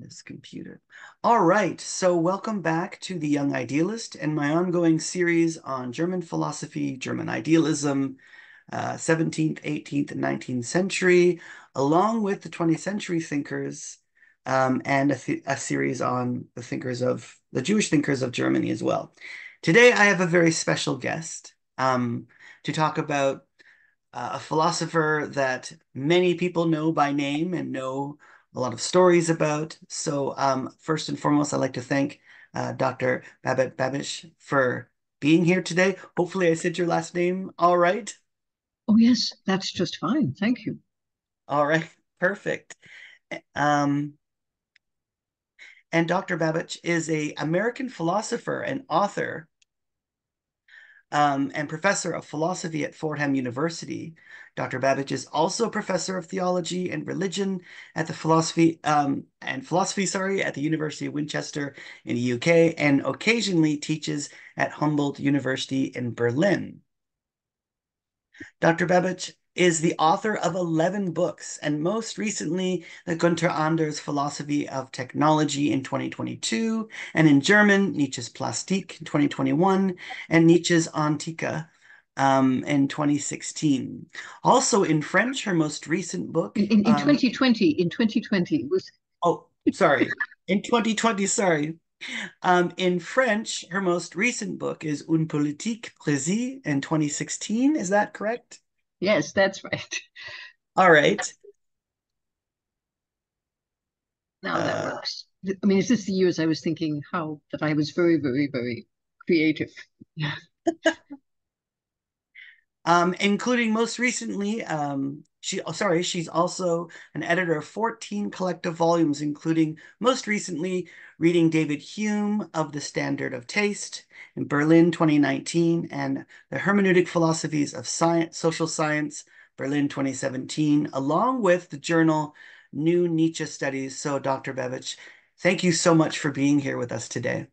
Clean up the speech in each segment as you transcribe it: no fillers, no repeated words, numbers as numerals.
this computer. All right, so welcome back to The Young Idealist and my ongoing series on German philosophy, German idealism, 17th, 18th, and 19th century, along with the 20th century thinkers, and a series on the Jewish thinkers of Germany as well. Today, I have a very special guest to talk about a philosopher that many people know by name and know a lot of stories about. So first and foremost, I'd like to thank Dr. Babette Babich for being here today. Hopefully I said your last name all right. Oh, yes, that's just fine. Thank you. All right, perfect. Um, and Dr. Babich is an American philosopher and author and professor of philosophy at Fordham University. Dr. Babich is also professor of theology and religion at the philosophy, at the University of Winchester in the UK, and occasionally teaches at Humboldt University in Berlin. Dr. Babich is the author of 11 books, and most recently, the Gunther Anders Philosophy of Technology in 2022, and in German, Nietzsche's Plastik in 2021, and Nietzsche's Antike in 2016. Also in French, her most recent book, In 2020 was oh, sorry, in 2020, sorry. In French, her most recent book is Une politique précise in 2016. Is that correct? yes, that's right. All right. Now that Uh, works. I mean, it's just the years I was thinking how that I was very, very, very creative. Yeah. including most recently, she's also an editor of 14 collective volumes, including most recently reading David Hume of the Standard of Taste in Berlin 2019 and The Hermeneutic Philosophies of Science, Social Science, Berlin 2017, along with the journal New Nietzsche Studies. So, Dr. Babich, thank you so much for being here with us today.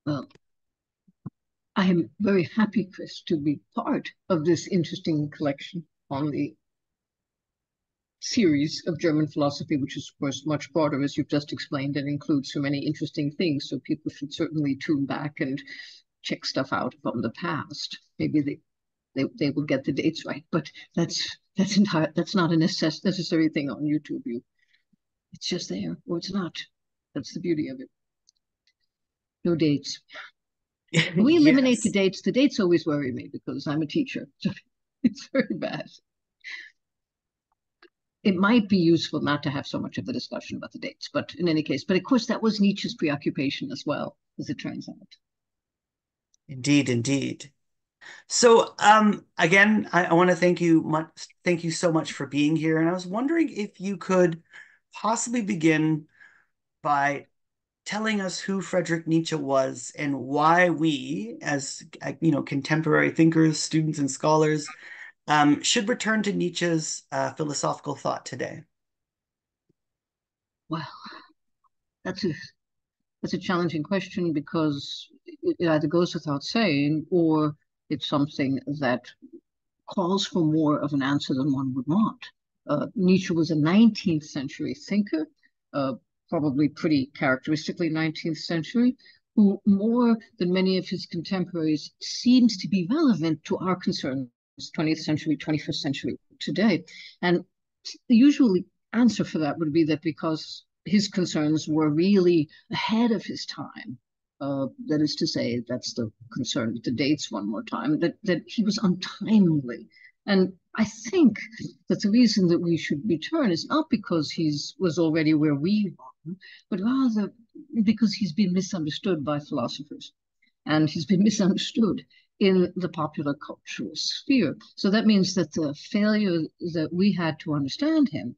Well, I am very happy, Chris, to be part of this interesting collection on the series of German philosophy, which is, of course, much broader, as you've just explained, and includes so many interesting things. So people should certainly tune back and check stuff out from the past. Maybe they will get the dates right, but that's not a necessary thing on YouTube. It's just there, or it's not. That's the beauty of it. No dates. When we eliminate Yes. the dates always worry me because I'm a teacher. So it's very bad. It might be useful not to have so much of the discussion about the dates, but in any case, but of course that was Nietzsche's preoccupation as well, as it turns out. Indeed, indeed. So, again, I want to thank you so much for being here. And I was wondering if you could possibly begin by telling us who Friedrich Nietzsche was and why we, as contemporary thinkers, students, and scholars, should return to Nietzsche's philosophical thought today. Well, that's a that's a challenging question because it either goes without saying or it's something that calls for more of an answer than one would want. Nietzsche was a 19th century thinker, uh, probably pretty characteristically 19th century, who more than many of his contemporaries seems to be relevant to our concerns, 20th century, 21st century today. And the usual answer for that would be that because his concerns were really ahead of his time, that is to say, that's the concern with the dates one more time, that he was untimely. And I think that the reason that we should return is not because was already where we are, but rather because he's been misunderstood by philosophers and he's been misunderstood in the popular cultural sphere. So that means that the failure that we had to understand him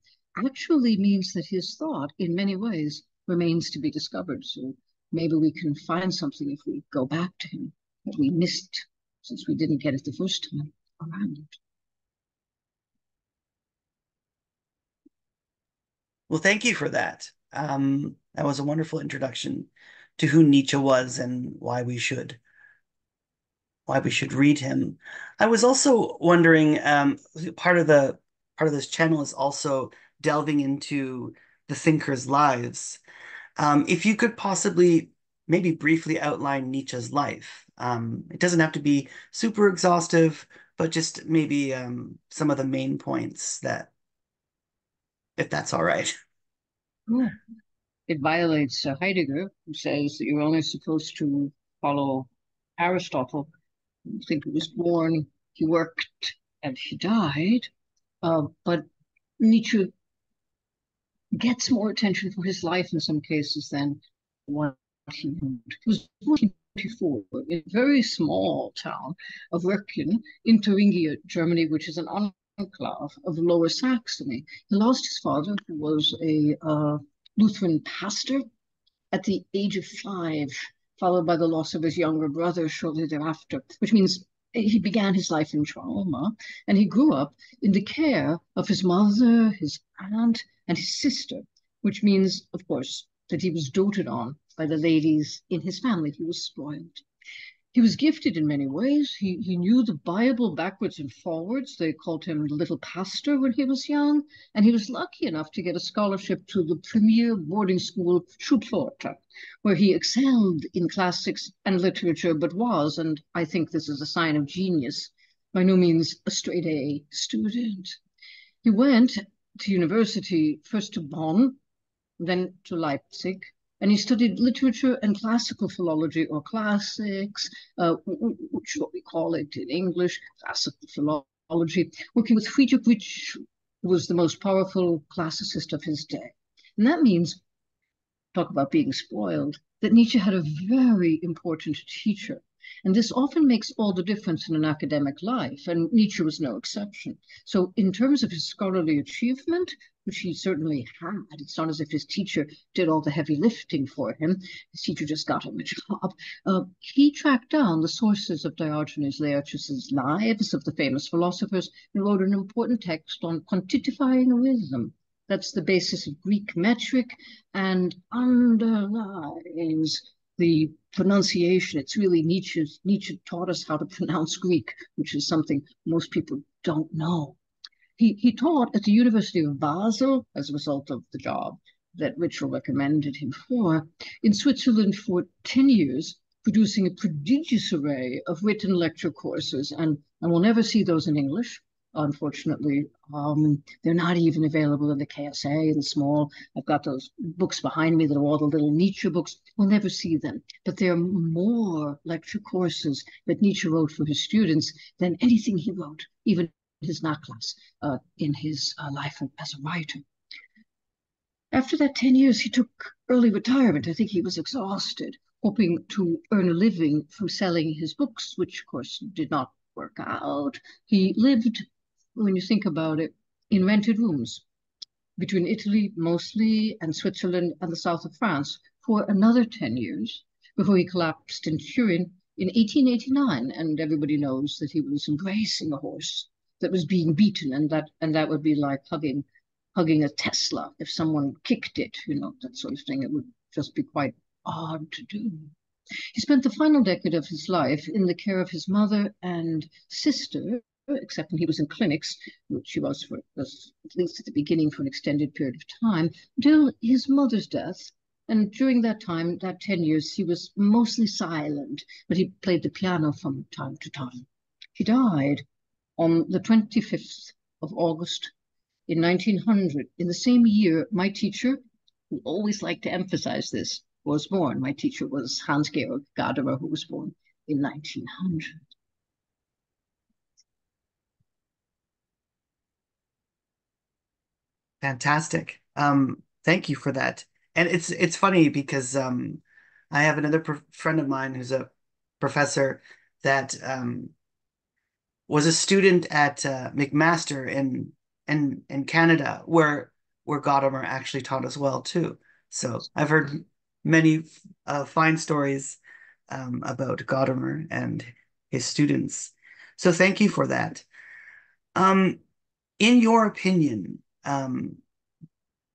actually means that his thought, in many ways, remains to be discovered. So maybe we can find something if we go back to him that we missed since we didn't get it the first time around. Well, thank you for that. That was a wonderful introduction to who Nietzsche was and why we should read him. I was also wondering, part of this channel is also delving into the thinkers' lives. If you could possibly maybe briefly outline Nietzsche's life. It doesn't have to be super exhaustive, but just maybe some of the main points that, if that's all right. Oh, it violates Heidegger, who says that you're only supposed to follow Aristotle. I think he was born, he worked, and he died. But Nietzsche gets more attention for his life in some cases than what he wrote. He was born in 1924 in a very small town of Röcken in Thuringia, Germany, which is an enclave of Lower Saxony. He lost his father, who was a Lutheran pastor, at the age of 5, followed by the loss of his younger brother shortly thereafter, which means he began his life in trauma, and he grew up in the care of his mother, his aunt, and his sister, which means, of course, that he was doted on by the ladies in his family. He was spoiled. He was gifted in many ways. He knew the Bible backwards and forwards. They called him the little pastor when he was young. And he was lucky enough to get a scholarship to the premier boarding school, Schulpforta, where he excelled in classics and literature, but was, and I think this is a sign of genius, by no means a straight A student. He went to university, first to Bonn, then to Leipzig, and he studied literature and classical philology, or classics, which is what we call it in English, classical philology, working with Friedrich Nietzsche, who was the most powerful classicist of his day. And that means, talk about being spoiled, that Nietzsche had a very important teacher. And this often makes all the difference in an academic life, and Nietzsche was no exception. So in terms of his scholarly achievement, which he certainly had, it's not as if his teacher did all the heavy lifting for him. His teacher just got him a job. He tracked down the sources of Diogenes Laertius's lives of the famous philosophers and wrote an important text on quantitifying wisdom. That's the basis of Greek metric and underlies the pronunciation. It's really Nietzsche's. Nietzsche taught us how to pronounce Greek, which is something most people don't know. He taught at the University of Basel as a result of the job that Ritschl recommended him for, in Switzerland for 10 years, producing a prodigious array of written lecture courses. And we'll never see those in English. Unfortunately, they're not even available in the KSA in small. I've got those books behind me that are all the little Nietzsche books. We'll never see them. But there are more lecture courses that Nietzsche wrote for his students than anything he wrote, even his Nachlass, in his life as a writer. After that 10 years, he took early retirement. I think he was exhausted, hoping to earn a living from selling his books, which, of course, did not work out. He lived, when you think about it, in rented rooms between Italy mostly and Switzerland and the south of France for another 10 years before he collapsed in Turin in 1889. And everybody knows that he was embracing a horse that was being beaten, and that would be like hugging a Tesla. If someone kicked it, that sort of thing, it would just be quite odd to do. He spent the final decade of his life in the care of his mother and sister, except when he was in clinics, which he was at least at the beginning for an extended period of time, until his mother's death. And during that time, that 10 years, he was mostly silent, but he played the piano from time to time. He died on the 25th of August in 1900, in the same year my teacher, who always liked to emphasize this, was born. My teacher was Hans-Georg Gadamer, who was born in 1900. Fantastic. Thank you for that. And it's funny because I have another friend of mine who's a professor that was a student at McMaster in Canada, where Gadamer actually taught as well too. So I've heard many fine stories about Gadamer and his students. So thank you for that. Um, in your opinion,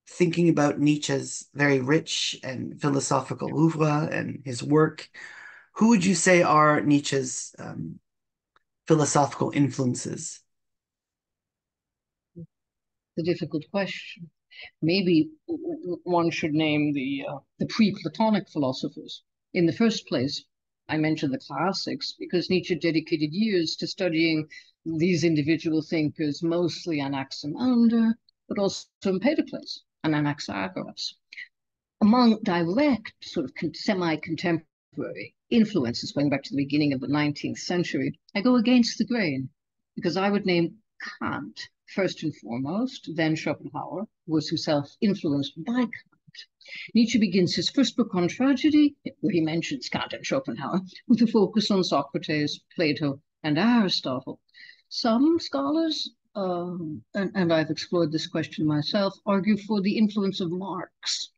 thinking about Nietzsche's very rich and philosophical oeuvre and his work, who would you say are Nietzsche's philosophical influences? The difficult question. Maybe one should name the pre-Platonic philosophers. In the first place, I mentioned the classics because Nietzsche dedicated years to studying these individual thinkers, mostly Anaximander, but also Empedocles and Anaxagoras. Among direct, sort of semi-contemporary influences going back to the beginning of the 19th century, I go against the grain because I would name Kant first and foremost, then Schopenhauer, who was himself influenced by Kant. Nietzsche begins his first book on tragedy, where he mentions Kant and Schopenhauer, with a focus on Socrates, Plato, and Aristotle. Some scholars, and I've explored this question myself, argue for the influence of Marx.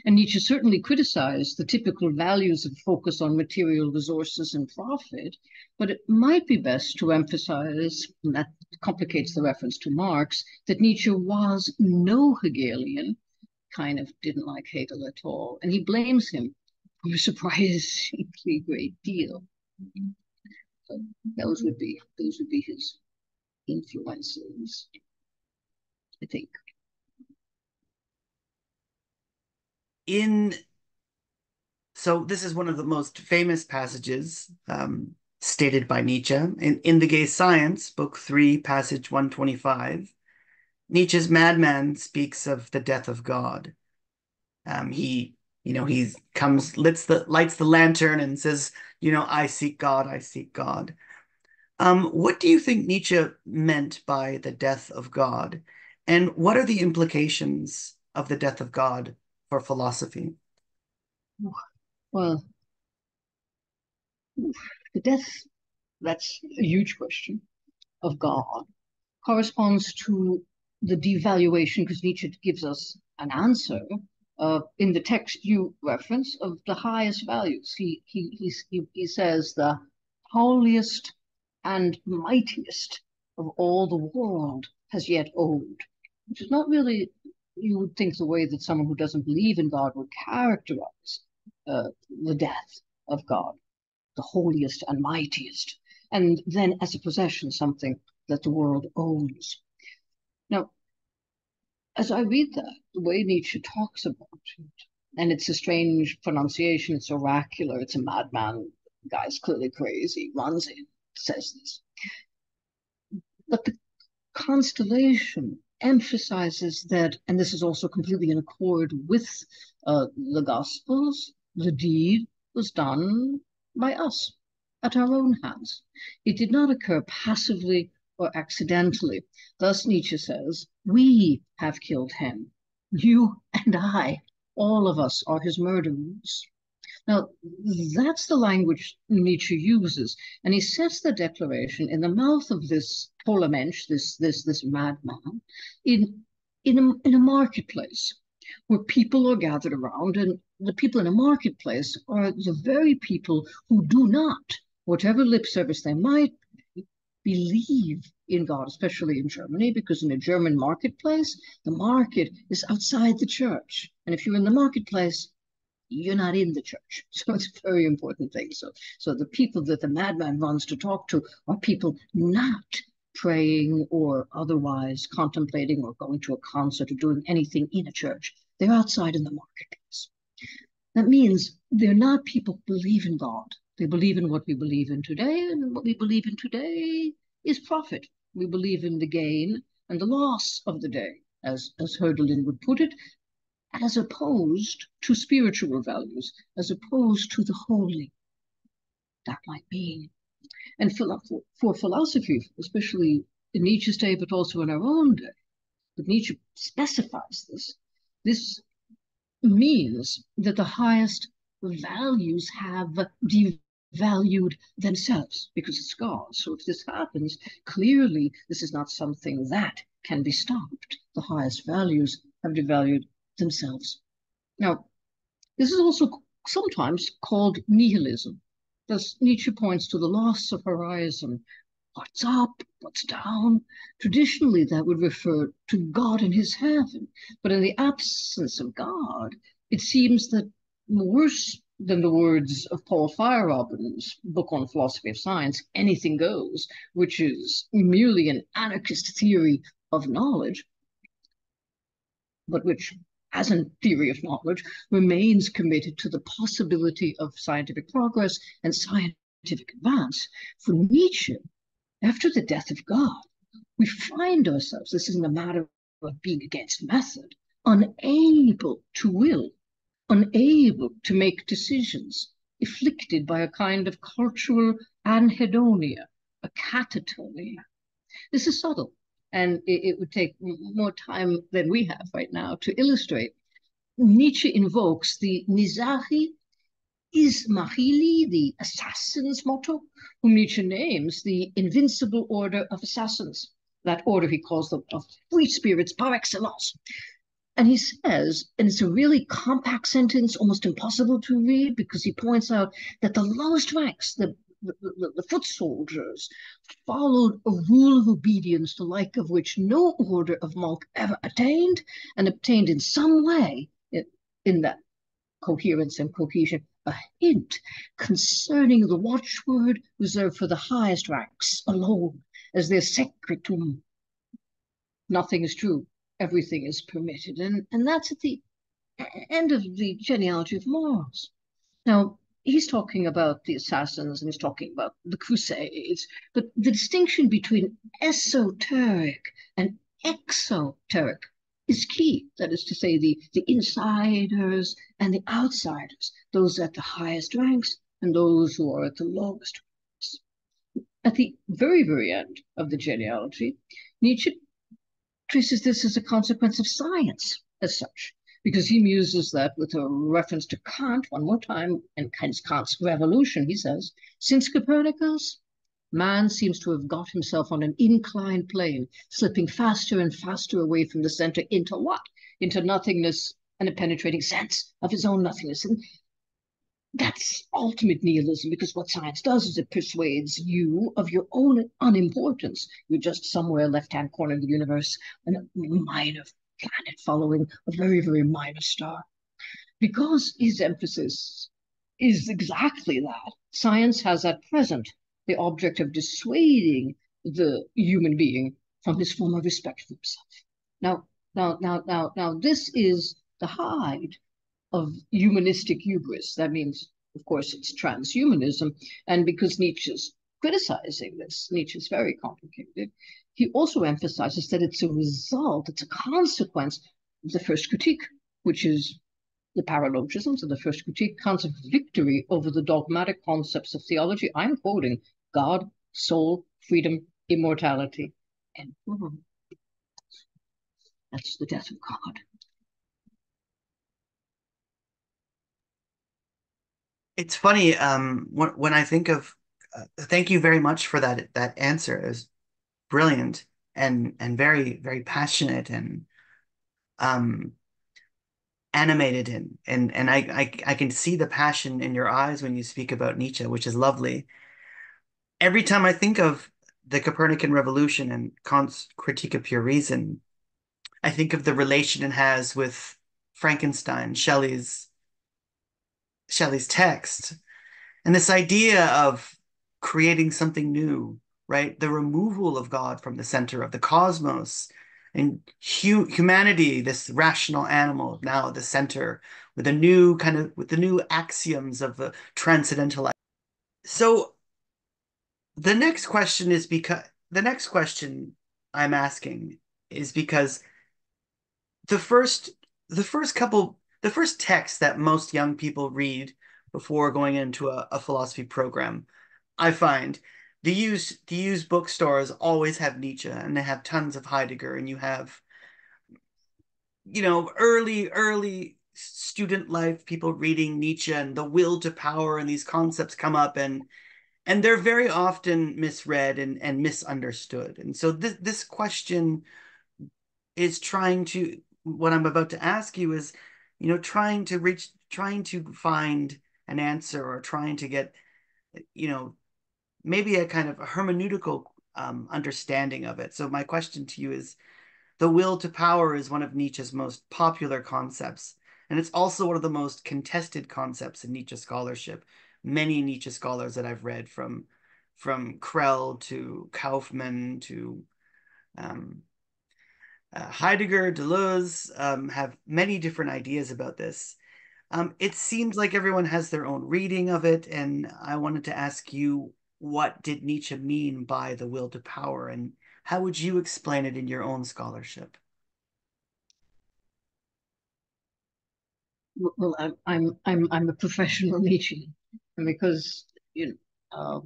And Nietzsche certainly criticized the typical values of focus on material resources and profit, but it might be best to emphasize, and that complicates the reference to Marx, that Nietzsche was no Hegelian, kind of didn't like Hegel at all, and he blames him for a surprisingly great deal. So those would be his influences, I think. So this is one of the most famous passages stated by Nietzsche in The Gay Science, Book 3, passage 125. Nietzsche's madman speaks of the death of God. He comes, lights the lantern and says, I seek God, I seek God. What do you think Nietzsche meant by the death of God? And what are the implications of the death of God for philosophy? Well, the death, that's a huge question, of God corresponds to the devaluation, because Nietzsche gives us an answer in the text you reference of the highest values. He says the holiest and mightiest of all the world has yet owned, which is not really, you would think, the way that someone who doesn't believe in God would characterize the death of God, the holiest and mightiest, and then as a possession, something that the world owns. Now, as I read that, the way Nietzsche talks about it, and it's a strange pronunciation, it's oracular, it's a madman, the guy's clearly crazy, runs in, says this. But the constellation emphasizes that, and this is also completely in accord with the Gospels, the deed was done by us at our own hands. It did not occur passively or accidentally. Thus, Nietzsche says, we have killed him. You and I, all of us, are his murderers. Now, that's the language Nietzsche uses, and he sets the declaration in the mouth of this Polemensch, this madman, in a marketplace where people are gathered around, and the people in a marketplace are the very people who do not, whatever lip service they might believe in God, especially in Germany, because in a German marketplace, the market is outside the church. And if you're in the marketplace, you're not in the church. So it's a very important thing. So the people that the madman runs to talk to are people not praying or otherwise contemplating or going to a concert or doing anything in a church. They're outside in the marketplace. That means they're not people who believe in God. They believe in what we believe in today, and what we believe in today is profit. We believe in the gain and the loss of the day, as Hölderlin would put it, as opposed to spiritual values, as opposed to the holy. That might mean. And for philosophy, especially in Nietzsche's day, but also in our own day, but Nietzsche specifies this means that the highest values have devalued themselves because it's God. So if this happens, clearly this is not something that can be stopped. The highest values have devalued themselves. Now, this is also sometimes called nihilism. Thus, Nietzsche points to the loss of horizon. What's up? What's down? Traditionally, that would refer to God and his heaven. But in the absence of God, it seems that worse than the words of Paul Feyerabend's book on philosophy of science, anything goes, which is merely an anarchist theory of knowledge, but which, as a theory of knowledge, remains committed to the possibility of scientific progress and scientific advance. For Nietzsche, after the death of God, we find ourselves, this isn't a matter of being against method, unable to will, unable to make decisions, afflicted by a kind of cultural anhedonia, a catatonia. This is subtle, and it would take more time than we have right now to illustrate. Nietzsche invokes the Nizari Ismaili, the assassin's motto, whom Nietzsche names the invincible order of assassins. That order he calls them of free spirits par excellence. And he says, and it's a really compact sentence, almost impossible to read, because he points out that the lowest ranks, the foot soldiers, followed a rule of obedience, the like of which no order of monk ever attained, and obtained in some way, in that coherence and cohesion, a hint concerning the watchword reserved for the highest ranks alone, as their secretum. Nothing is true, everything is permitted. And that's at the end of the genealogy of morals. Now, he's talking about the assassins and he's talking about the Crusades, but the distinction between esoteric and exoteric is key. That is to say, the insiders and the outsiders, those at the highest ranks and those who are at the lowest ranks. At the very, very end of the genealogy, Nietzsche traces this as a consequence of science as such, because he muses that with a reference to Kant one more time, and Kant's revolution, he says, since Copernicus, man seems to have got himself on an inclined plane, slipping faster and faster away from the center into what? Into nothingness and a penetrating sense of his own nothingness. And that's ultimate nihilism, because what science does is it persuades you of your own unimportance. You're just somewhere left-hand corner of the universe, and a minor planet following a very, very minor star. Because his emphasis is exactly that, science has at present the object of dissuading the human being from his former respect for himself. Now, this is the hide of humanistic hubris. That means, of course, it's transhumanism. And because Nietzsche's criticizing this, Nietzsche's very complicated, he also emphasizes that it's a result, it's a consequence of the first critique, which is the paralogisms of the first critique, counts of victory over the dogmatic concepts of theology. I'm quoting God, soul, freedom, immortality. And that's the death of God. It's funny, when I think of, thank you very much for that answer. It was brilliant and very, very passionate and um, animated and I can see the passion in your eyes when you speak about Nietzsche, which is lovely. Every time I think of the Copernican revolution and Kant's Critique of Pure Reason, I think of the relation it has with Frankenstein, Shelley's text, and this idea of creating something new, right? The removal of God from the center of the cosmos and humanity, this rational animal, now at the center with the new axioms of the transcendental. So the next question I'm asking is because the first the first text that most young people read before going into a philosophy program, I find the used bookstores always have Nietzsche and they have tons of Heidegger, and you have, early student life people reading Nietzsche and the will to power, and these concepts come up, and they're very often misread and misunderstood. And so this question is trying to, what I'm about to ask you is, trying to find an answer, or trying to get, maybe a kind of a hermeneutical understanding of it. So my question to you is, the will to power is one of Nietzsche's most popular concepts, and it's also one of the most contested concepts in Nietzsche scholarship. Many Nietzsche scholars that I've read, from Krell to Kaufman to um, Heidegger, Deleuze have many different ideas about this. It seems like everyone has their own reading of it, and I wanted to ask you, what did Nietzsche mean by the will to power, and how would you explain it in your own scholarship? Well, I'm a professional Nietzschean, and because you know,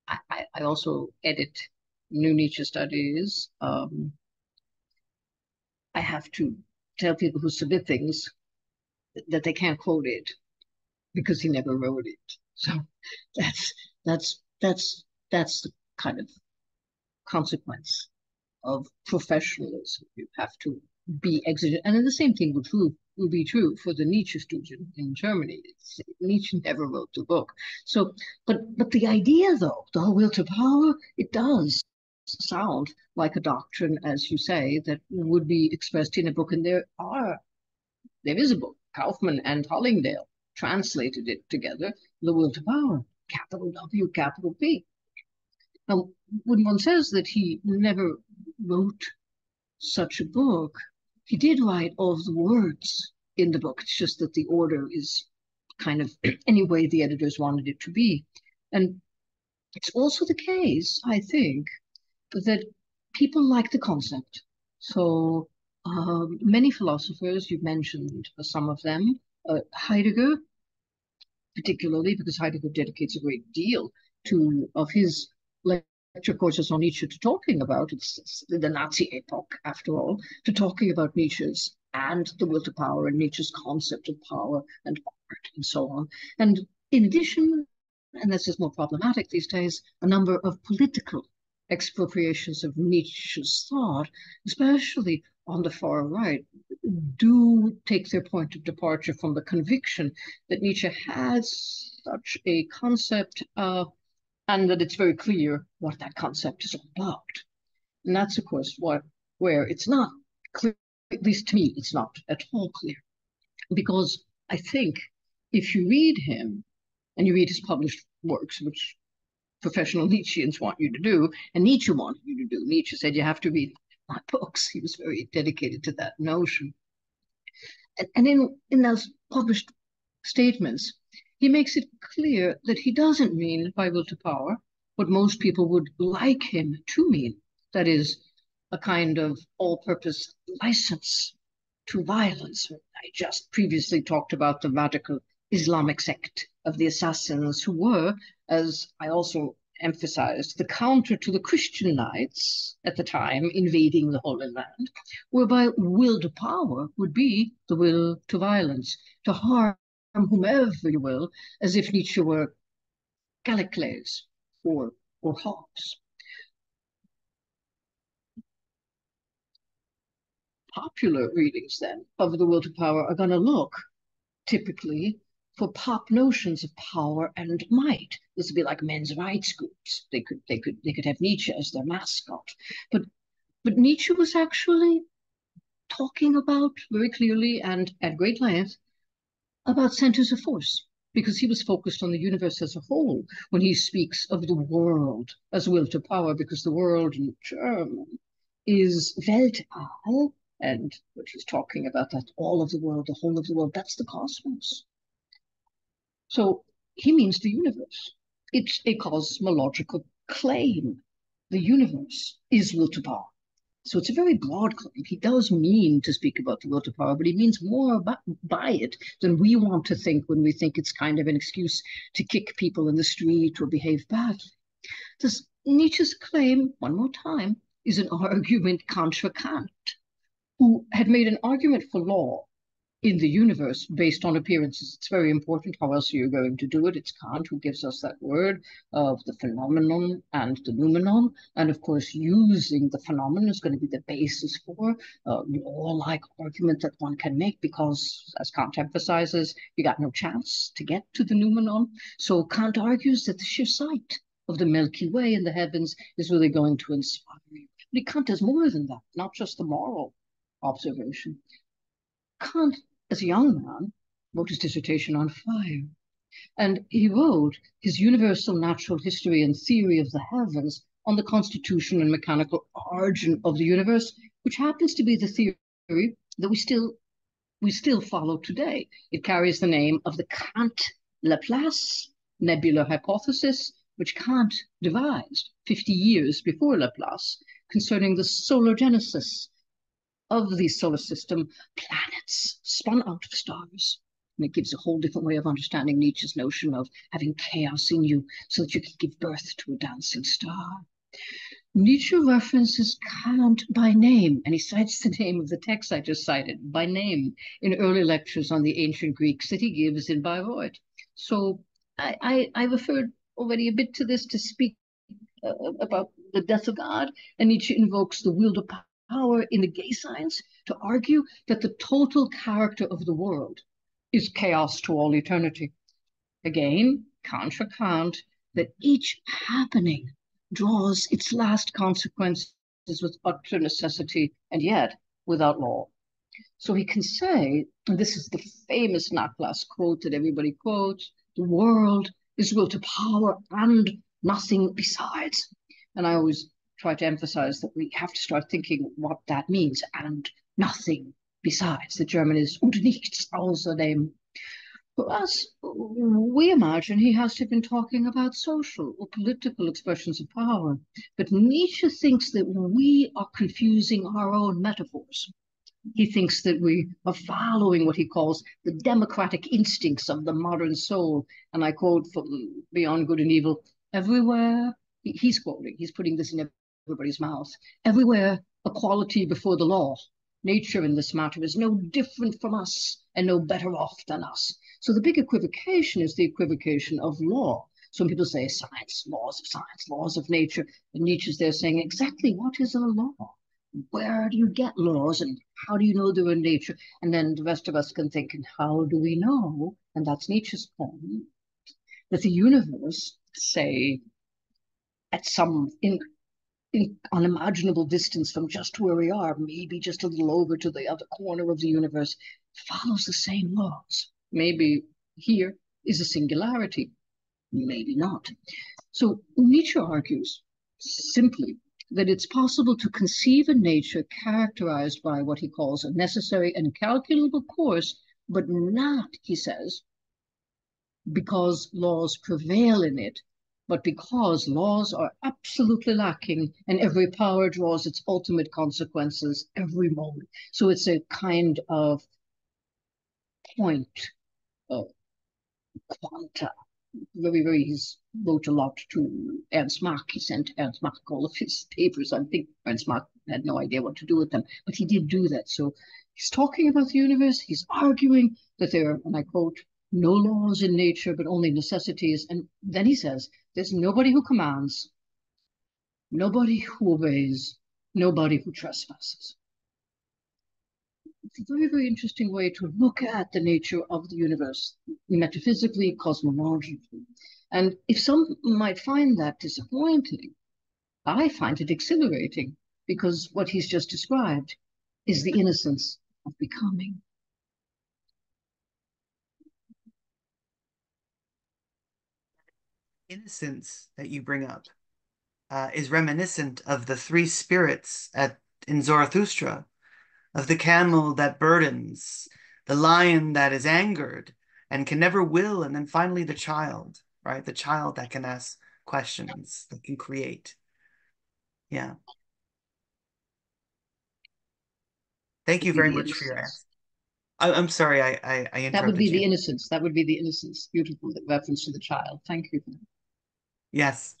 I also edit New Nietzsche Studies. I have to tell people who submit things that they can't quote it because he never wrote it. So that's that's the kind of consequence of professionalism. You have to be exigent, and then the same thing will be true for the Nietzsche student in Germany. Nietzsche never wrote the book. So, but the idea, though, the will to power, it does sound like a doctrine, as you say, that would be expressed in a book, and there is a book. Kaufman and Hollingdale translated it together, The Will to Power, capital W, capital P. Now, when one says that he never wrote such a book, he did write all of the words in the book. It's just that the order is kind of any way the editors wanted it to be. And it's also the case, I think, that people like the concept. So many philosophers, you've mentioned some of them, Heidegger, particularly because Heidegger dedicates a great deal of his lecture courses on Nietzsche to talking about it's the Nazi epoch, after all, to talking about Nietzsche's and the will to power and Nietzsche's concept of power and art and so on. And in addition, and this is more problematic these days, a number of political expropriations of Nietzsche's thought, especially on the far right, do take their point of departure from the conviction that Nietzsche has such a concept, and that it's very clear what that concept is all about. And that's, of course, where it's not clear, at least to me, it's not at all clear. Because I think if you read him and you read his published works, which professional Nietzscheans want you to do, and Nietzsche wanted you to do. Nietzsche said you have to read my books. He was very dedicated to that notion. And in those published statements, he makes it clear that he doesn't mean by will to power what most people would like him to mean. That is, a kind of all-purpose license to violence. I just previously talked about the radical Islamic sect of the assassins who were, as I also emphasized, the counter to the Christian knights at the time invading the Holy Land, whereby will to power would be the will to violence, to harm whomever you will, as if Nietzsche were Callicles or Hobbes. Popular readings then of the will to power are going to look typically for pop notions of power and might. This would be like men's rights groups. They could have Nietzsche as their mascot. But Nietzsche was actually talking about very clearly and at great length about centers of force, because he was focused on the universe as a whole when he speaks of the world as will to power, because the world in German is Weltall, and which is talking about that all of the world, the whole of the world, that's the cosmos. So he means the universe. It's a cosmological claim. The universe is will to power. So it's a very broad claim. He does mean to speak about the will to power, but he means more by it than we want to think when we think it's kind of an excuse to kick people in the street or behave badly. This Nietzsche's claim, one more time, is an argument contra Kant, who had made an argument for law in the universe based on appearances. It's very important. How else are you going to do it? It's Kant who gives us that word of the phenomenon and the noumenon. And of course, using the phenomenon is going to be the basis for law-like argument that one can make, because, as Kant emphasizes, you got no chance to get to the noumenon. So Kant argues that the sheer sight of the Milky Way in the heavens is really going to inspire you. But Kant is more than that, not just the moral observation. Kant, as a young man, wrote his dissertation on fire. And he wrote his Universal Natural History and Theory of the Heavens on the constitution and mechanical origin of the universe which happens to be the theory that we still follow today. It carries the name of the Kant-Laplace nebular hypothesis, which Kant devised 50 years before Laplace concerning the solar genesis of the solar system, planets spun out of stars. And it gives a whole different way of understanding Nietzsche's notion of having chaos in you so that you can give birth to a dancing star. Nietzsche references Kant by name, and he cites the name of the text I just cited by name in early lectures on the ancient Greeks that he gives in Bayreuth. So I referred already a bit to this to speak about the death of God, and Nietzsche invokes the will to power in the gay science to argue that the total character of the world is chaos to all eternity. Again, contra Kant, that each happening draws its last consequences with utter necessity and yet without law. So he can say, and this is the famous Laplace quote that everybody quotes, the world is will to power and nothing besides. And I always try to emphasize that we have to start thinking what that means, and nothing besides. The German is und nichts außerdem. For us, we imagine he has to have been talking about social or political expressions of power. But Nietzsche thinks that we are confusing our own metaphors. He thinks that we are following what he calls the democratic instincts of the modern soul. And I quote from Beyond Good and Evil, everywhere, he's quoting, he's putting this in everybody's mouth, everywhere equality before the law. Nature in this matter is no different from us and no better off than us. So the big equivocation is the equivocation of law. Some people say science, laws of nature. And Nietzsche's there saying exactly what is a law? Where do you get laws and how do you know they're in nature? And then the rest of us can think, and how do we know? And that's Nietzsche's point, that the universe, say, at some unimaginable distance from just where we are, maybe just a little over to the other corner of the universe, follows the same laws. Maybe here is a singularity, maybe not. So Nietzsche argues simply that it's possible to conceive a nature characterized by what he calls a necessary and calculable course, but not, he says, because laws prevail in it, but because laws are absolutely lacking and every power draws its ultimate consequences every moment. So it's a kind of point of quanta. He's wrote a lot to Ernst Mach. He sent Ernst Mach all of his papers. I think Ernst Mach had no idea what to do with them, but he did do that. So he's talking about the universe. He's arguing that there are, and I quote, no laws in nature, but only necessities. And then he says, there's nobody who commands, nobody who obeys, nobody who trespasses. It's a very, very interesting way to look at the nature of the universe, metaphysically, cosmologically. And if some might find that disappointing, I find it exhilarating, because what he's just described is the innocence of becoming. Innocence that you bring up is reminiscent of the three spirits in Zarathustra, of the camel that burdens, the lion that is angered and can never will, and then finally the child, right? The child that can ask questions, that can create. Yeah. Thank Would you be very the much for your innocence. answer. I'm sorry, I That would be interrupted the you. innocence. That would be the innocence. Beautiful reference to the child. Thank you. Yes.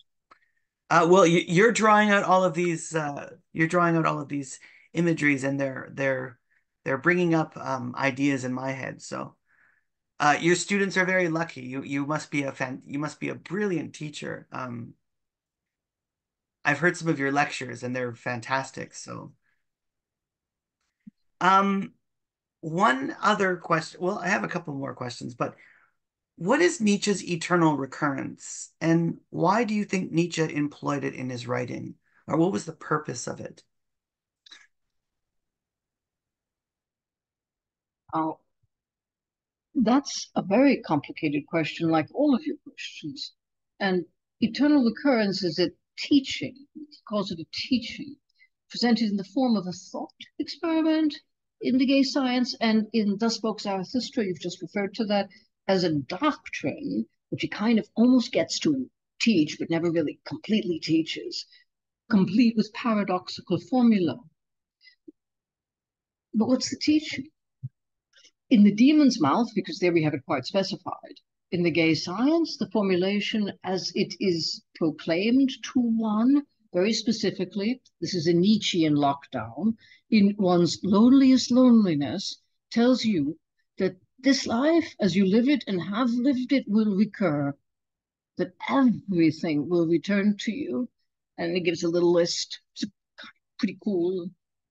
Well, you're drawing out all of these. You're drawing out all of these imageries, and they're bringing up ideas in my head. So, your students are very lucky. You must be you must be a brilliant teacher. I've heard some of your lectures, and they're fantastic. So, um, one other question. Well, I have a couple more questions, but what is Nietzsche's eternal recurrence, and why do you think Nietzsche employed it in his writing, or what was the purpose of it? Oh, that's a very complicated question, like all of your questions. And eternal recurrence is a teaching. He calls it a teaching presented in the form of a thought experiment in the gay science, and in Thus Spoke Zarathustra, you've just referred to that, as a doctrine, which he kind of almost gets to teach, but never really completely teaches, complete with paradoxical formula. But what's the teaching? In the demon's mouth, because there we have it quite specified, in the gay science, the formulation as it is proclaimed to one, very specifically, this is a Nietzschean lockdown, in one's loneliest loneliness, tells you that this life, as you live it and have lived it, will recur, that everything will return to you. And it gives a little list. It's pretty cool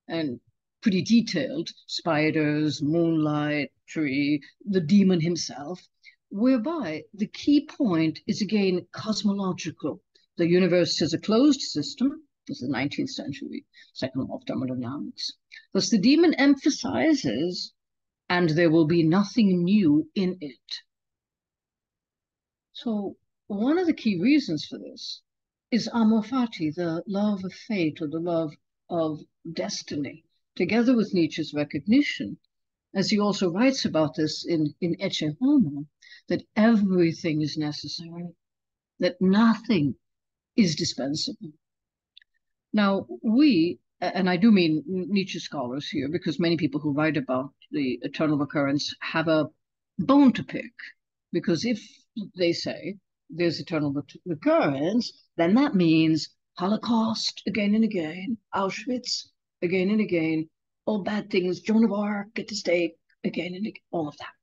and pretty detailed. Spiders, moonlight, tree, the demon himself, whereby the key point is again cosmological. The universe is a closed system. This is the 19th century, second law of thermodynamics. Thus the demon emphasizes, and there will be nothing new in it. So one of the key reasons for this is amor fati, the love of fate or the love of destiny, together with Nietzsche's recognition, as he also writes about this in Ecce Homo, that everything is necessary, that nothing is dispensable. Now, we, and I do mean Nietzsche scholars here, because many people who write about the eternal recurrence have a bone to pick, because if they say there's eternal recurrence, then that means Holocaust again and again, Auschwitz again and again, all bad things, Joan of Arc at the stake again and again, all of that.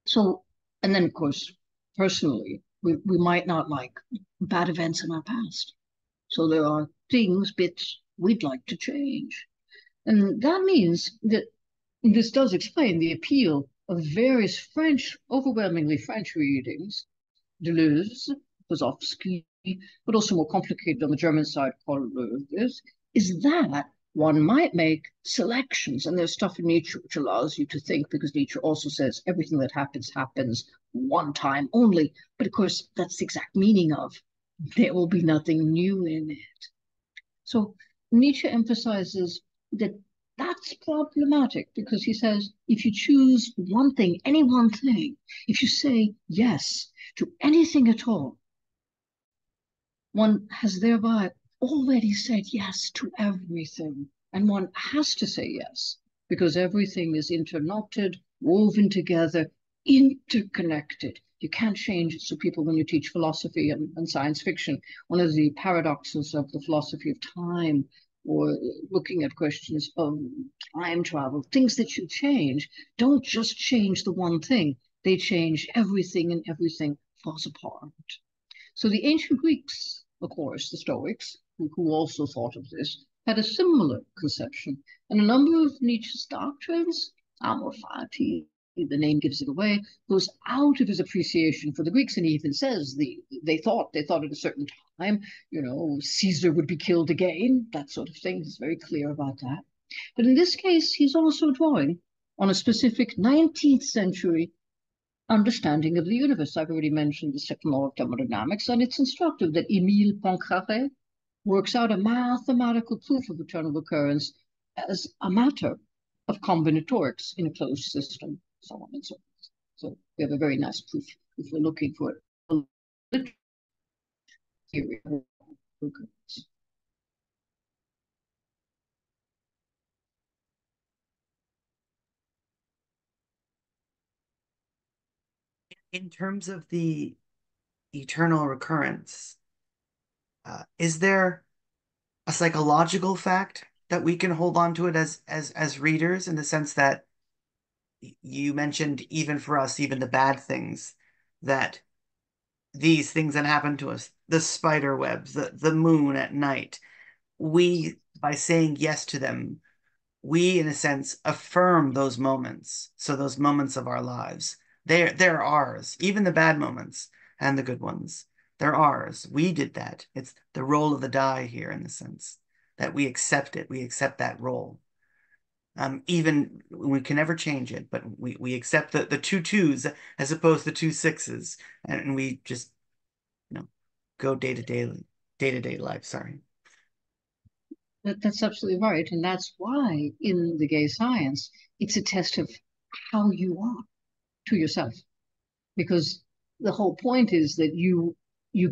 So, and then of course, personally, we might not like bad events in our past. So there are things, bits we'd like to change. And that means that this does explain the appeal of various French, overwhelmingly French readings, Deleuze, Filosofsky, but also more complicated on the German side, is that one might make selections. And there's stuff in Nietzsche which allows you to think, because Nietzsche also says everything that happens, happens one time only. But of course, that's the exact meaning of there will be nothing new in it. So Nietzsche emphasizes that that's problematic, because he says if you choose one thing, any one thing, if you say yes to anything at all, one has thereby already said yes to everything. And one has to say yes, because everything is interknotted, woven together, interconnected. You can't change it. So people, when you teach philosophy and science fiction, one of the paradoxes of the philosophy of time, or looking at questions of time travel, things that should change, don't just change the one thing. They change everything, and everything falls apart. So the ancient Greeks, of course, the Stoics, who also thought of this, had a similar conception. And a number of Nietzsche's doctrines, amor fati, the name gives it away, goes out of his appreciation for the Greeks. And he even says they thought at a certain time, Caesar would be killed again, that sort of thing. He's very clear about that. But in this case, he's also drawing on a specific 19th century understanding of the universe. I've already mentioned the second law of thermodynamics, and it's instructive that Émile Poincaré works out a mathematical proof of eternal recurrence as a matter of combinatorics in a closed system, so on and so forth. So we have a very nice proof if we're looking for a theory of recurrence. In terms of the eternal recurrence, is there a psychological fact that we can hold on to it as readers, in the sense that you mentioned, even for us, even the bad things, that these things that happen to us, the spider webs, the moon at night, we, by saying yes to them, we, in a sense, affirm those moments. So those moments of our lives, they're ours, even the bad moments and the good ones. They're ours. We did that. It's the roll of the die here, in the sense that we accept it. We accept that role. Even we can never change it, but we accept the two twos as opposed to two sixes, and we just go day to day life. Sorry. That's absolutely right. And that's why in the gay science, it's a test of how you are to yourself. Because the whole point is that you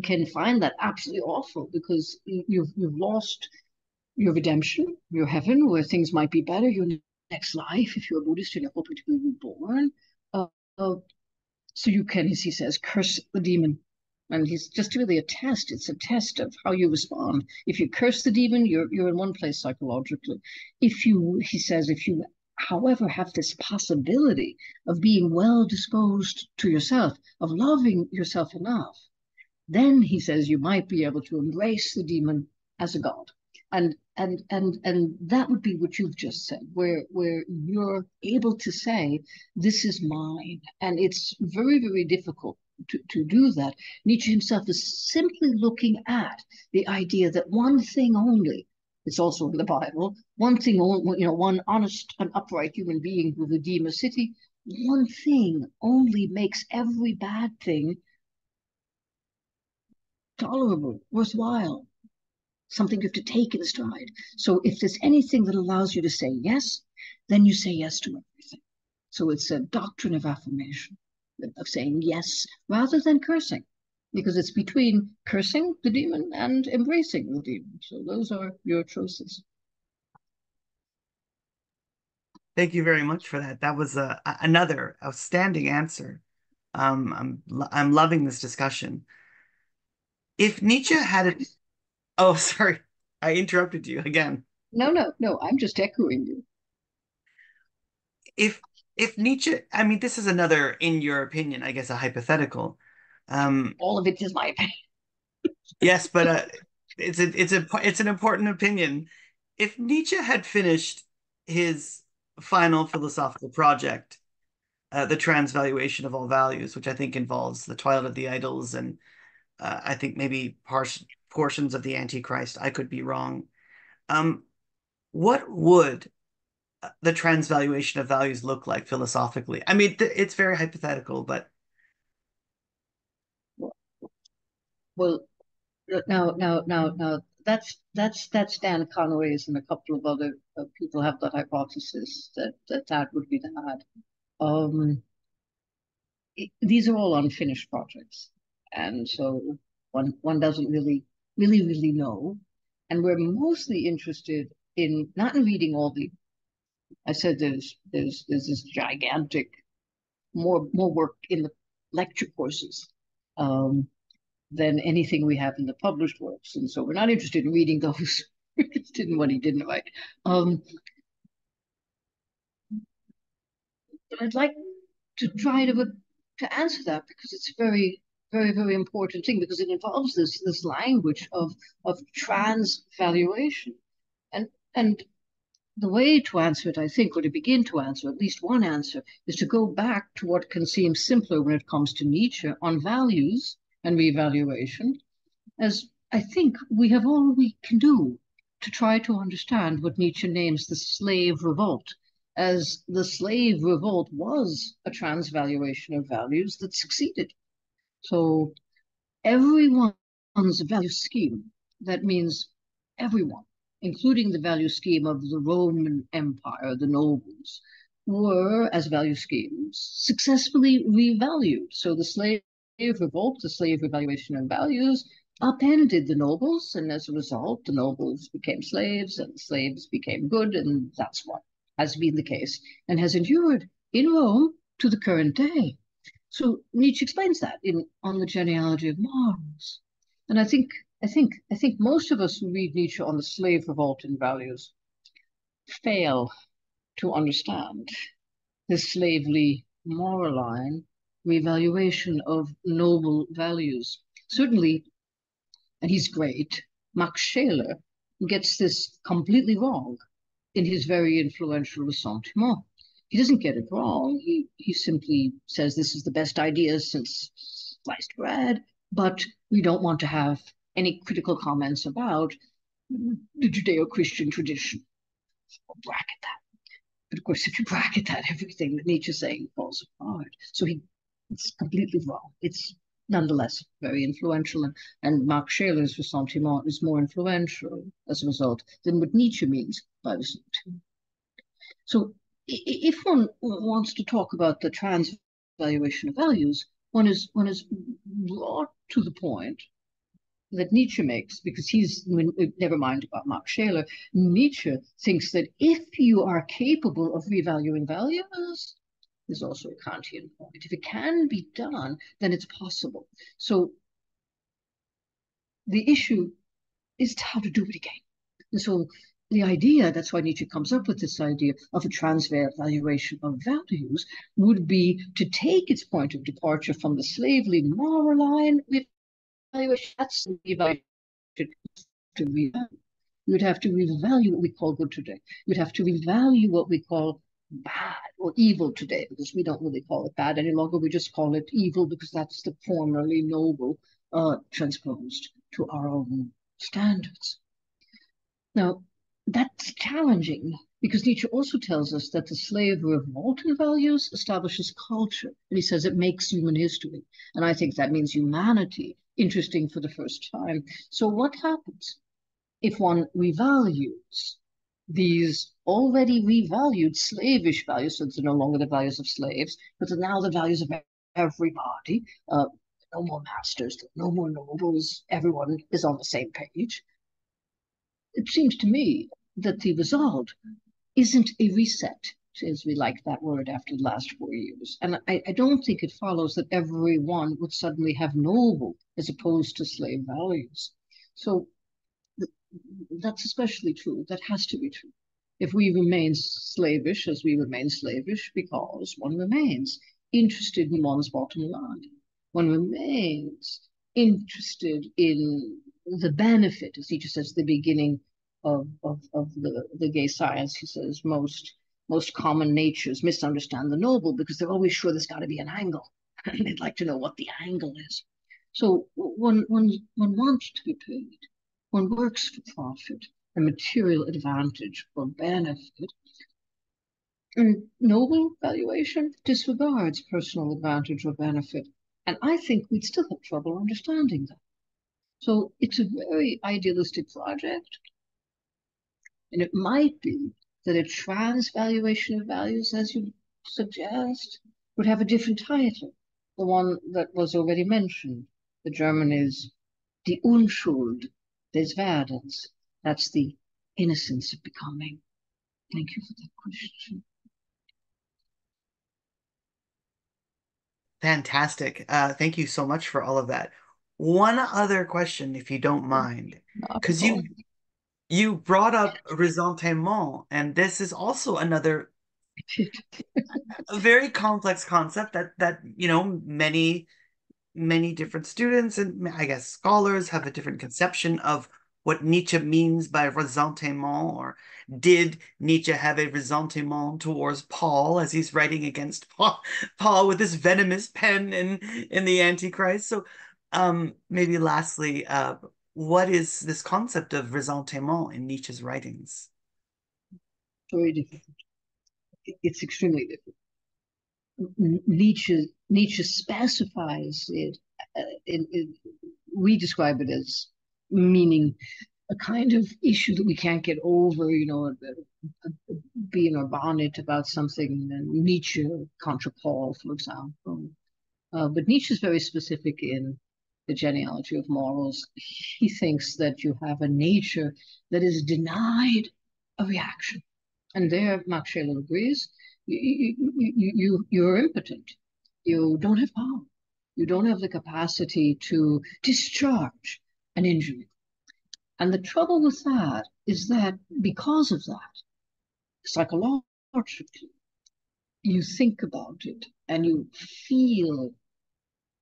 can find that absolutely awful because you've lost your redemption, your heaven, where things might be better, your next life, if you're a Buddhist and you're hoping to be reborn. Uh, uh, so you can, as he says, curse the demon. And he's just really a test. It's a test of how you respond. If you curse the demon, you're in one place psychologically. If you, he says, if you, however, have this possibility of being well disposed to yourself, of loving yourself enough, then he says you might be able to embrace the demon as a god. And that would be what you've just said, where you're able to say, this is mine. And it's very, very difficult to do that. Nietzsche himself is simply looking at the idea that one thing only, it's also in the Bible, one thing only, one honest and upright human being who redeem a city, one thing only makes every bad thing tolerable, worthwhile, something you have to take in stride. So if there's anything that allows you to say yes, then you say yes to everything. So it's a doctrine of affirmation, of saying yes rather than cursing, because it's between cursing the demon and embracing the demon. So those are your choices. Thank you very much for that. That was another outstanding answer. I'm loving this discussion. If Nietzsche had it, oh, sorry, I interrupted you again. No, no, no. I'm just echoing you. If if Nietzsche, I mean, this is another, in your opinion, I guess, a hypothetical. Um, All of it is my opinion. yes, but it's an important opinion. If Nietzsche had finished his final philosophical project, the Transvaluation of All Values, which I think involves the Twilight of the Idols and I think maybe portions of the Antichrist. I could be wrong. Um, what would the transvaluation of values look like philosophically? I mean, it's very hypothetical, but Well, now, that's Dan Conway's and a couple of other people have that hypothesis that would be that. Um, these are all unfinished projects, and so one doesn't really know. And we're mostly interested in not in reading all the. I said there's this gigantic more work in the lecture courses. Um, than anything we have in the published works. And so we're not interested in reading those. We're interested in what he didn't write. But I'd like to try to answer that because it's a very important thing because it involves this language of transvaluation. And the way to answer it, I think, or to begin to answer, at least one answer, is to go back to what can seem simpler when it comes to Nietzsche on values and revaluation, as I think we have all we can do to try to understand what Nietzsche names the slave revolt, as the slave revolt was a transvaluation of values that succeeded. So everyone's value scheme, that means everyone, including the value scheme of the Roman Empire, the nobles, were, as value schemes, successfully revalued. So the slave revolt, the slave revaluation of values, upended the nobles, and as a result, the nobles became slaves, and the slaves became good, and that's what has been the case and has endured in Rome to the current day. So Nietzsche explains that in On the Genealogy of Morals. And I think most of us who read Nietzsche on the slave revolt in values fail to understand the slavely moraline revaluation of noble values. Certainly, and he's great, Max Scheler gets this completely wrong in his very influential Ressentiment. He doesn't get it wrong. He simply says this is the best idea since sliced bread, but we don't want to have any critical comments about the Judeo-Christian tradition. We'll bracket that. But of course, if you bracket that, everything that Nietzsche's saying falls apart. So it's completely wrong. nonetheless very influential, and Max Scheler's ressentiment is more influential as a result than what Nietzsche means by ressentiment. So if one wants to talk about the transvaluation of values, one is brought to the point that Nietzsche makes, because never mind about Max Scheler, Nietzsche thinks that if you are capable of revaluing values, there's also a Kantian point. If it can be done, then it's possible. So the issue is how to do it again. And so the idea, that's why Nietzsche comes up with this idea of a transvaluation of values, would be to take its point of departure from the slavely moral line revaluation. That's the evaluation to revalue. You would have to revalue what we call good today. You'd have to revalue what we call bad or evil today, because we don't really call it bad any longer. We just call it evil because that's the formerly noble transposed to our own standards. Now, that's challenging because Nietzsche also tells us that the slave revolt in values establishes culture. And he says it makes human history. And I think that means humanity interesting for the first time. So what happens if one revalues these already revalued slavish values? So they're no longer the values of slaves, but they're now the values of everybody. No more masters, no more nobles. Everyone is on the same page. It seems to me that the result isn't a reset, as we like that word after the last 4 years. And I don't think it follows that everyone would suddenly have noble as opposed to slave values. So that's especially true. That has to be true. If we remain slavish as we remain slavish, because one remains interested in one's bottom line, one remains interested in the benefit, as Nietzsche says, the beginning of the gay science. He says most common natures misunderstand the noble because they're always sure there's got to be an angle. And they'd like to know what the angle is. So one wants to be paid. One works for profit and material advantage or benefit. And noble valuation disregards personal advantage or benefit. And I think we'd still have trouble understanding that. So it's a very idealistic project. And it might be that a transvaluation of values, as you suggest, would have a different title. The one that was already mentioned. The German is Die Unschuld des Werdens. That's the innocence of becoming. Thank you for that question. Fantastic. Thank you so much for all of that. One other question, if you don't mind, Not at because all. you brought up ressentiment, and this is also another a very complex concept that many different students and I guess scholars have a different conception of what Nietzsche means by ressentiment, or did Nietzsche have a ressentiment towards Paul as he's writing against Paul with his venomous pen in the Antichrist? So maybe lastly, what is this concept of ressentiment in Nietzsche's writings? Very difficult. It's extremely difficult. Nietzsche specifies it. We describe it as meaning a kind of issue that we can't get over, being bonnet about something, Nietzsche contra Paul, for example. But Nietzsche is very specific in the genealogy of morals. He thinks that you have a nature that is denied a reaction. And there, Max Scheler agrees, you're impotent. You don't have power. You don't have the capacity to discharge an injury. And the trouble with that is that because of that, psychologically, you think about it and you feel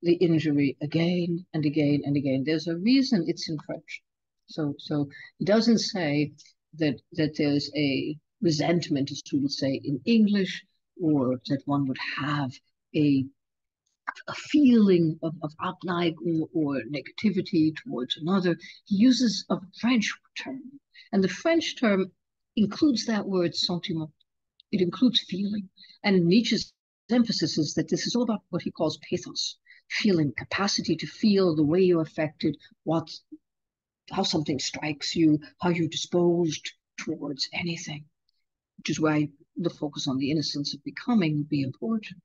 the injury again and again and again. There's a reason it's in French. So he doesn't say that there's a resentment, as we would say in English, or that one would have a feeling of Abneigung or negativity towards another. He uses a French term, and the French term includes that word sentiment. It includes feeling. And Nietzsche's emphasis is that this is all about what he calls pathos, feeling, capacity to feel the way you're affected, how something strikes you, how you're disposed towards anything, which is why the focus on the innocence of becoming would be important.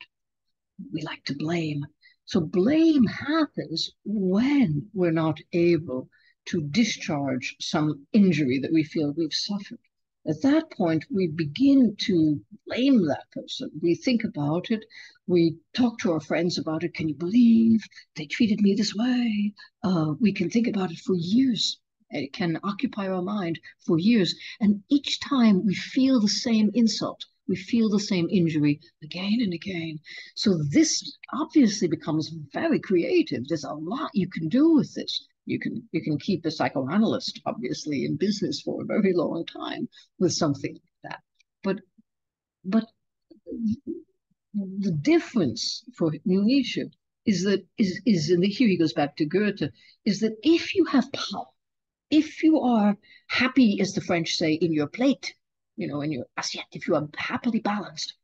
We like to blame. So blame happens when we're not able to discharge some injury that we feel we've suffered. At that point, we begin to blame that person. We think about it. We talk to our friends about it. Can you believe they treated me this way? We can think about it for years. It can occupy our mind for years. And each time we feel the same insult, we feel the same injury again and again. So this obviously becomes very creative. There's a lot you can do with this. You can keep a psychoanalyst, obviously, in business for a very long time with something like that. But the difference for Nietzsche is that and here he goes back to Goethe, is that if you have power, if you are happy, as the French say, in your plate, in your assiette, if you are happily balanced,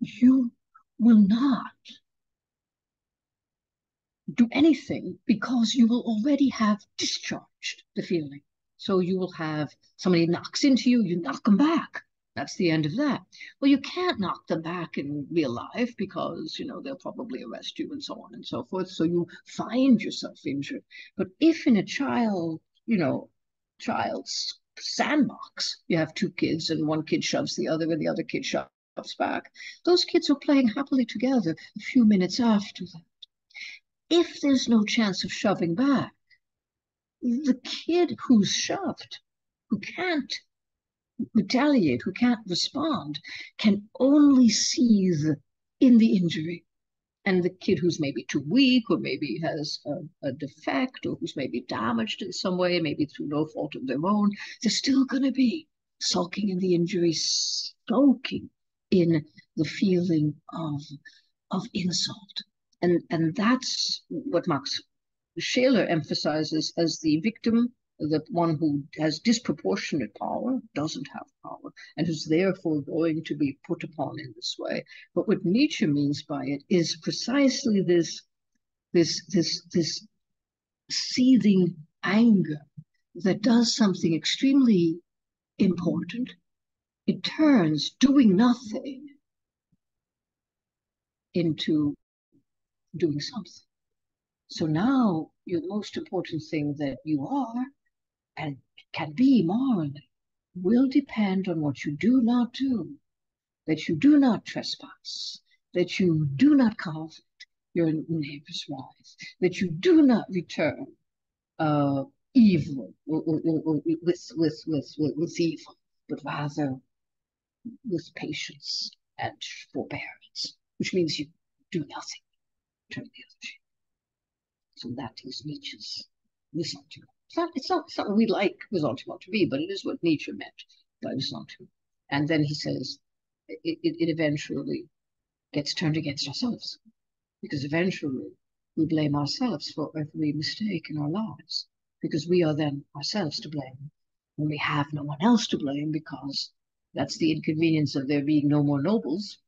you will not do anything because you will already have discharged the feeling. So you will have somebody knocks into you, you knock them back. That's the end of that. Well, you can't knock them back in real life because, they'll probably arrest you and so on and so forth. So you find yourself injured. But if in a child's sandbox, you have two kids and one kid shoves the other and the other kid shoves back, those kids are playing happily together a few minutes after that. If there's no chance of shoving back, the kid who's shoved, who can't retaliate, who can't respond, can only seethe in the injury. And the kid who's maybe too weak, or maybe has a defect, or who's maybe damaged in some way, maybe through no fault of their own, they're still going to be sulking in the injury, soaking in the feeling of insult. And that's what Max Scheler emphasizes as the victim, the one who has disproportionate power, doesn't have power, and who's therefore going to be put upon in this way. But what Nietzsche means by it is precisely this seething anger that does something extremely important. It turns doing nothing into doing something. So now the most important thing that you are and can be morally will depend on what you do not do, that you do not trespass, that you do not covet your neighbor's wife, that you do not return evil with evil, but rather with patience and forbearance, which means you do nothing, turn the other cheek. So that is Nietzsche's ressentiment. It's not what we like ressentiment to be, but it is what Nietzsche meant by ressentiment. And then he says it eventually gets turned against ourselves, because eventually we blame ourselves for every mistake in our lives, because we are then ourselves to blame. And we have no one else to blame, because that's the inconvenience of there being no more nobles.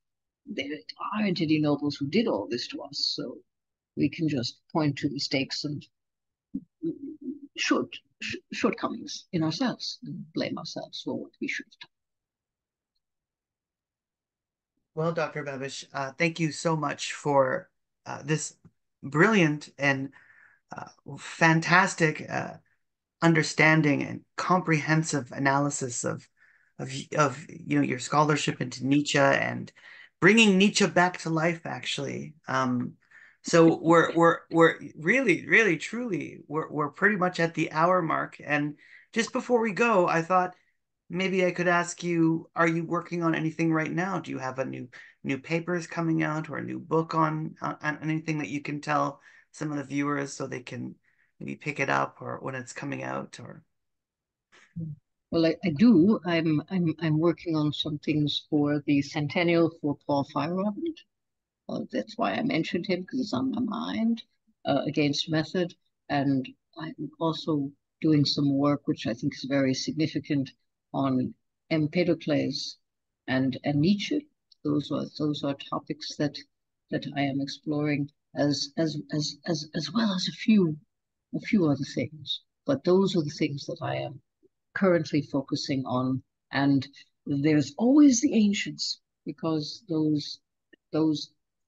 There aren't any nobles who did all this to us, so we can just point to mistakes and shortcomings in ourselves and blame ourselves for what we should have done. Well, Dr. Babich, thank you so much for this brilliant and fantastic understanding and comprehensive analysis of your scholarship into Nietzsche and bringing Nietzsche back to life, actually. So we're really, really, truly, we're pretty much at the hour mark. And just before we go, I thought maybe I could ask you, are you working on anything right now? Do you have a new papers coming out, or a new book on anything that you can tell some of the viewers so they can maybe pick it up, or when it's coming out? Or Well, I do. I'm working on some things for the centennial for Paul Feyerabend. That's why I mentioned him, because it's on my mind, against method. And I'm also doing some work which I think is very significant on Empedocles and Nietzsche. Those are topics that I am exploring as well as a few other things. But those are the things that I am currently focusing on. And there's always the ancients, because those,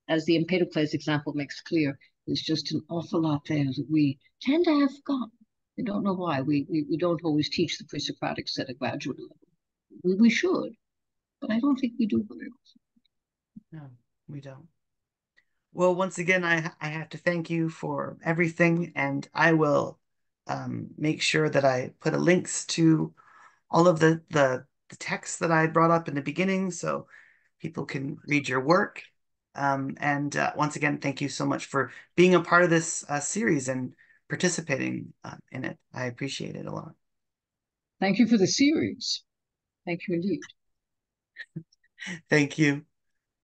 as the Empedocles example makes clear, there's just an awful lot there that we tend to have forgotten. I don't know why. We don't always teach the pre-Socratics at a graduate level. We should, but I don't think we do very often. No, we don't. Well, once again, I have to thank you for everything, and I will make sure that I put a links to all of the texts that I brought up in the beginning, so people can read your work. And once again, thank you so much for being a part of this series and participating in it. I appreciate it a lot. Thank you for the series. Thank you indeed. Thank you.